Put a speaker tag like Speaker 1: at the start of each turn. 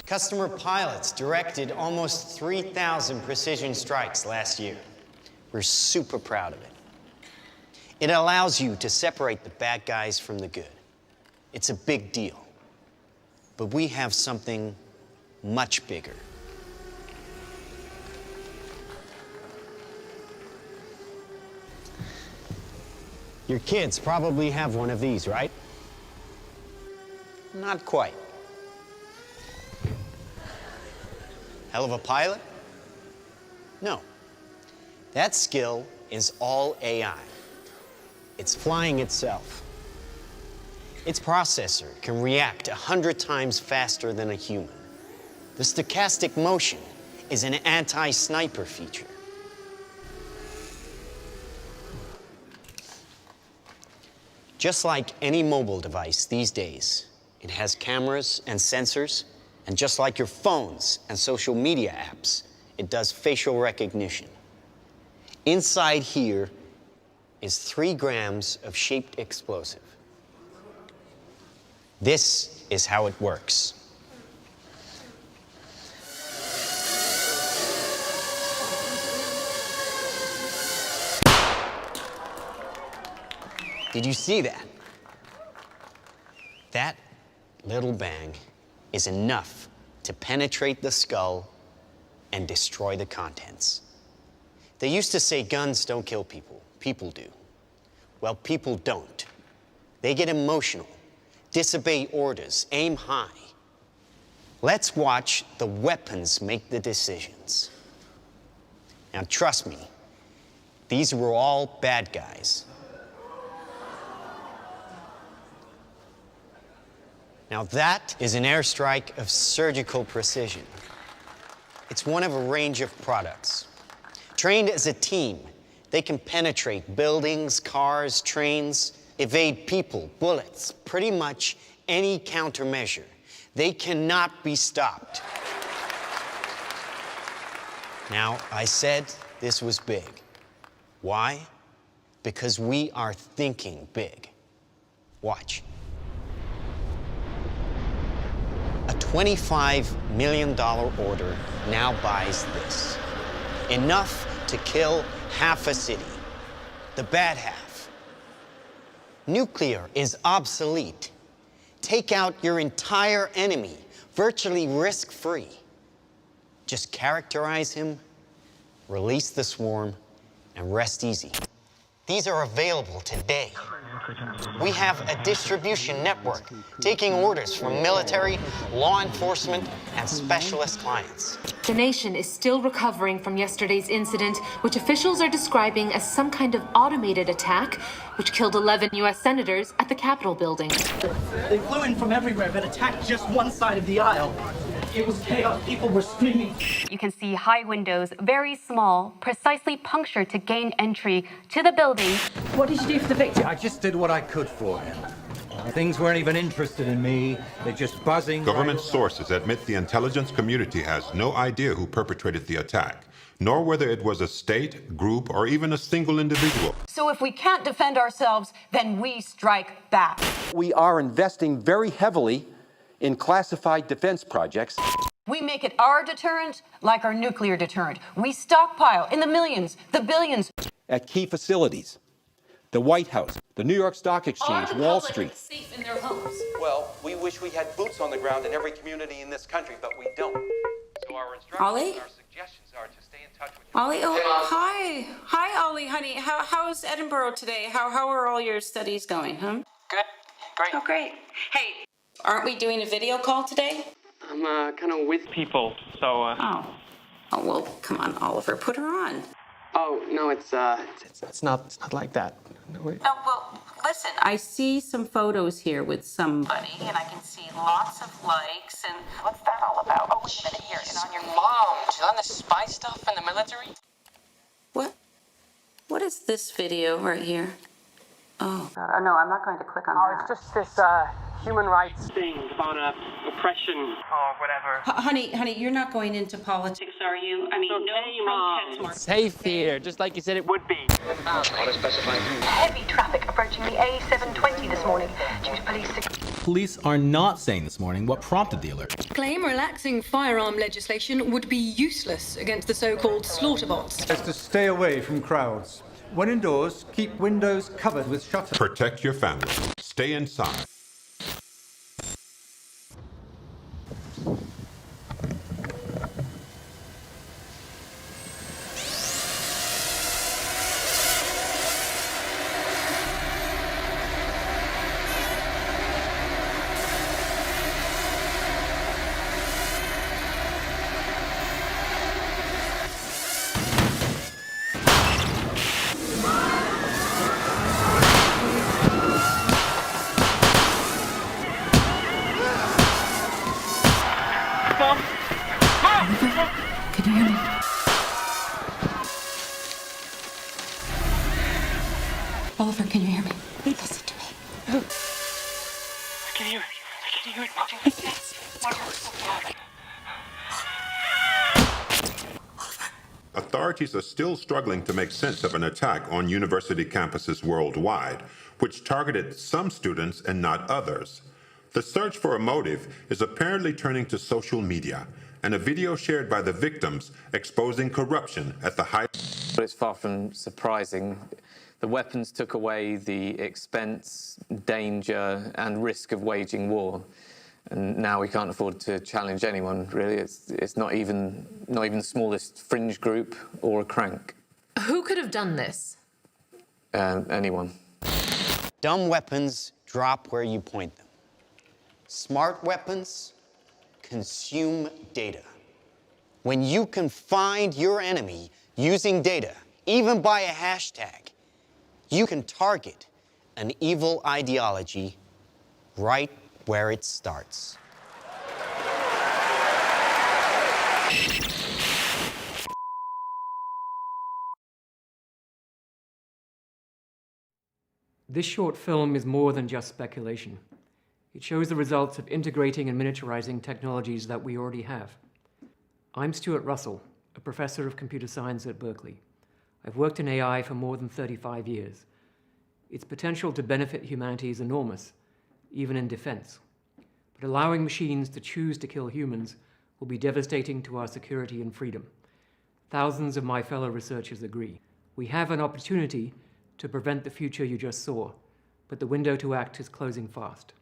Speaker 1: Customer pilots directed almost 3,000 precision strikes last year. We're super proud of it. It allows you to separate the bad guys from the good. It's a big deal. But we have something much bigger. Your kids probably have one of these, right? Not quite. Hell of a pilot? No. That skill is all AI. It's flying itself. Its processor can react 100 times faster than a human. The stochastic motion is an anti-sniper feature. Just like any mobile device these days, it has cameras and sensors, and just like your phones and social media apps, it does facial recognition. Inside here is 3 grams of shaped explosive. This is how it works. Did you see that? That little bang is enough to penetrate the skull and destroy the contents. They used to say guns don't kill people, people do. Well, people don't. They get emotional, disobey orders, aim high. Let's watch the weapons make the decisions. Now, trust me, these were all bad guys. Now that is an airstrike of surgical precision. It's one of a range of products. Trained as a team, they can penetrate buildings, cars, trains, evade people, bullets, pretty much any countermeasure. They cannot be stopped. Now, I said this was big. Why? Because we are thinking big. Watch. A $25 million order now buys this. Enough to kill half a city, the bad half. Nuclear is obsolete. Take out your entire enemy, virtually risk-free. Just characterize him, release the swarm, and rest easy. These are available today. We have a distribution network taking orders from military, law enforcement, and specialist clients.
Speaker 2: The nation is still recovering from yesterday's incident, which officials are describing as some kind of automated attack, which killed 11 U.S. senators at the Capitol building.
Speaker 3: They flew in from everywhere but attacked just one side of the aisle. It was chaos. People were screaming.
Speaker 4: You can see high windows, very small, precisely punctured to gain entry to the building.
Speaker 3: What did you do for the victim?
Speaker 5: I just did what I could for him. Things weren't even interested in me. They're just buzzing.
Speaker 6: Government sources admit the intelligence community has no idea who perpetrated the attack, nor whether it was a state, group, or even a single individual.
Speaker 7: So if we can't defend ourselves, then we strike back.
Speaker 8: We are investing very heavily in classified defense projects.
Speaker 7: We make it our deterrent like our nuclear deterrent. We stockpile in the millions, the billions.
Speaker 8: At key facilities, the White House, the New York Stock Exchange, Wall Street.
Speaker 7: Safe in their homes.
Speaker 8: Well, we wish we had boots on the ground in every community in this country, but we don't. So our
Speaker 9: Ollie?
Speaker 8: our suggestions are to stay in touch with
Speaker 9: Ollie, oh, hi. Hi, Ollie, honey. How's Edinburgh today? How are all your studies going, huh?
Speaker 10: Good. Great.
Speaker 9: Oh, great. Hey, aren't we doing a video call today?
Speaker 10: I'm kind of with people, so.
Speaker 9: Oh, well, come on, Oliver, put her on.
Speaker 10: Oh no, it's not like that. No, wait.
Speaker 9: Oh, well, listen, I see some photos here with somebody, and I can see lots of likes, and what's that all about? Oh, wait a minute, here, and on your
Speaker 10: Mom, she's on the spy stuff in the military.
Speaker 9: What? What is this video right here? Oh, God. No, I'm not going to click on that.
Speaker 10: It's just this human rights thing about oppression or whatever.
Speaker 9: Honey, you're not going into politics, are you? I mean,
Speaker 10: Okay,
Speaker 9: no
Speaker 10: Mom.
Speaker 9: protest march.
Speaker 10: Safe here, just like you said it would be.
Speaker 11: Heavy traffic approaching the A720 this morning due to police. police are not saying this morning what prompted the alert.
Speaker 12: Claim relaxing firearm legislation would be useless against the so-called slaughter bots.
Speaker 5: Is to stay away from crowds. When indoors, keep windows covered with shutters.
Speaker 6: Protect your family. Stay inside.
Speaker 12: Can you hear me? Oliver, can you hear me? Listen to me.
Speaker 10: I can hear it. I can hear it.
Speaker 12: Yes, it's close.
Speaker 6: Authorities are still struggling to make sense of an attack on university campuses worldwide, which targeted some students and not others. The search for a motive is apparently turning to social media, and a video shared by the victims exposing corruption at the height.
Speaker 13: But it's far from surprising. The weapons took away the expense, danger, and risk of waging war. And now we can't afford to challenge anyone, really. It's not even the smallest fringe group or a crank.
Speaker 14: Who could have done this?
Speaker 13: Anyone.
Speaker 1: Dumb weapons drop where you point them. Smart weapons consume data. When you can find your enemy using data, even by a hashtag, you can target an evil ideology right where it starts.
Speaker 15: This short film is more than just speculation. It shows the results of integrating and miniaturizing technologies that we already have. I'm Stuart Russell, a professor of computer science at Berkeley. I've worked in AI for more than 35 years. Its potential to benefit humanity is enormous, even in defense. But allowing machines to choose to kill humans will be devastating to our security and freedom. Thousands of my fellow researchers agree. We have an opportunity to prevent the future you just saw, but the window to act is closing fast.